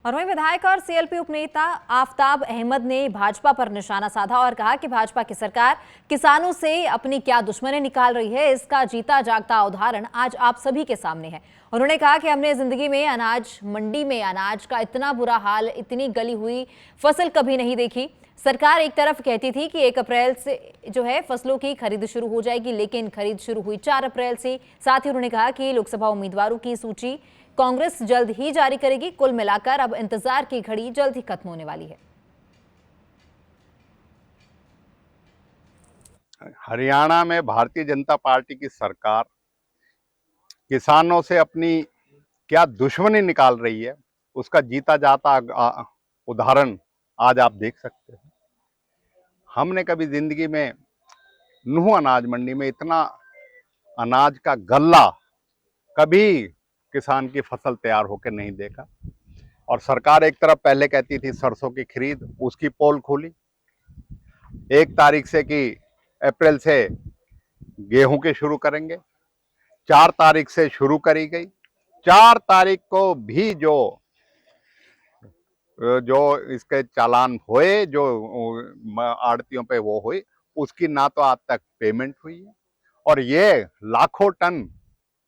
और वहीं विधायक और सीएलपी उपनेता आफताब अहमद ने भाजपा पर निशाना साधा और कहा कि भाजपा की सरकार किसानों से अपनी क्या दुश्मनी निकाल रही है, इसका जीता जागता उदाहरण आज आप सभी के सामने है। उन्होंने कहा कि हमने जिंदगी में मंडी में अनाज का इतना बुरा हाल, इतनी गली हुई फसल कभी नहीं देखी। सरकार एक तरफ कहती थी कि 1 अप्रैल से फसलों की खरीद शुरू हो जाएगी, लेकिन खरीद शुरू हुई 4 अप्रैल से। साथ ही उन्होंने कहा कि लोकसभा उम्मीदवारों की सूची कांग्रेस जल्द ही जारी करेगी। कुल मिलाकर अब इंतजार की घड़ी जल्द ही खत्म होने वाली है। हरियाणा में भारतीय जनता पार्टी की सरकार किसानों से अपनी क्या दुश्मनी निकाल रही है, उसका जीता जाता उदाहरण आज आप देख सकते हैं। हमने कभी जिंदगी में नूह अनाज मंडी में इतना अनाज का गल्ला कभी किसान की फसल तैयार होकर नहीं देखा। और सरकार एक तरफ पहले कहती थी सरसों की खरीद, उसकी पोल खुली 1 तारीख से कि अप्रैल से गेहूं के शुरू करेंगे, 4 तारीख से शुरू करी गई। 4 तारीख को भी जो जो इसके चालान हुए, जो आड़तियों पे वो हुई, उसकी ना तो आज तक पेमेंट हुई है। और ये लाखों टन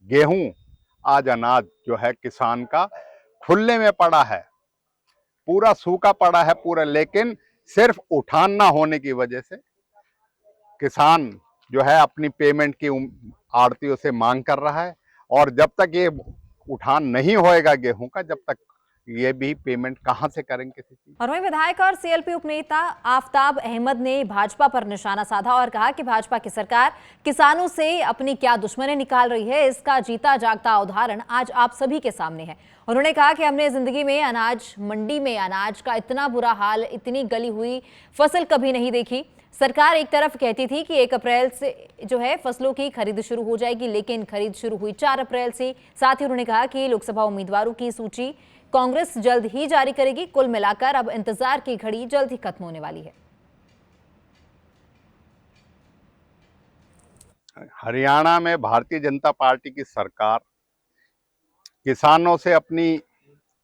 गेहूं आज अनाज जो है किसान का खुले में पड़ा है, पूरा सूखा पड़ा है पूरा, लेकिन सिर्फ उठान ना होने की वजह से किसान जो है अपनी पेमेंट की आड़तियों से मांग कर रहा है। और जब तक ये उठान नहीं होएगा गेहूं का, जब तक ये भी पेमेंट कहां से करेंगे किसी चीज। और वहीं विधायक और सीएलपी उपनेता आफताब अहमद ने भाजपा पर निशाना साधा और कहा कि भाजपा की सरकार किसानों से अपनी क्या दुश्मनी निकाल रही है, इसका जीता जागता उदाहरण आज आप सभी के सामने है। उन्होंने कहा कि हमने जिंदगी में मंडी में अनाज का इतना बुरा हाल, इतनी गली हुई फसल कभी नहीं देखी। सरकार एक तरफ कहती थी कि 1 अप्रैल से फसलों की खरीद शुरू हो जाएगी, लेकिन खरीद शुरू हुई 4 अप्रैल से। साथ ही उन्होंने कहा कि लोकसभा उम्मीदवारों की सूची कांग्रेस जल्द ही जारी करेगी। कुल मिलाकर अब इंतजार की घड़ी जल्द ही खत्म होने वाली है। हरियाणा में भारतीय जनता पार्टी की सरकार किसानों से अपनी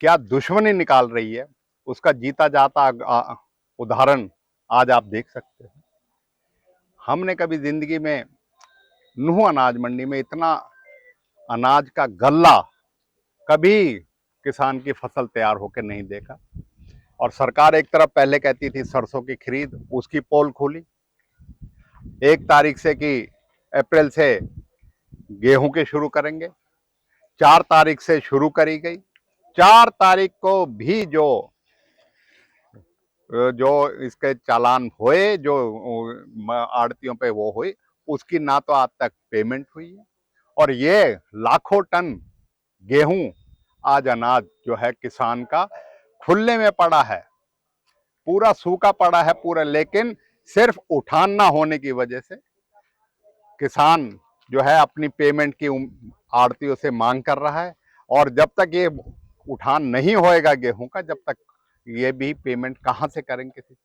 क्या दुश्मनी निकाल रही है, उसका जीता जाता उदाहरण आज आप देख सकते हैं। हमने कभी जिंदगी में नूह अनाज मंडी में इतना अनाज का गल्ला कभी किसान की फसल तैयार होकर नहीं देखा। और सरकार एक तरफ पहले कहती थी सरसों की खरीद, उसकी पोल खुली 1 तारीख से कि अप्रैल से गेहूं के शुरू करेंगे, 4 तारीख से शुरू करी गई। 4 तारीख को भी जो जो इसके चालान हुए, जो आड़तियों पे वो हुई, उसकी ना तो आज तक पेमेंट हुई है। और ये लाखों टन गेहूं आज अनाज जो है किसान का खुले में पड़ा है, पूरा सूखा पड़ा है पूरा, लेकिन सिर्फ उठान ना होने की वजह से किसान जो है अपनी पेमेंट की आड़तियों से मांग कर रहा है। और जब तक ये उठान नहीं होएगा गेहूं का, जब तक ये भी पेमेंट कहां से करेंगे किसी चीज।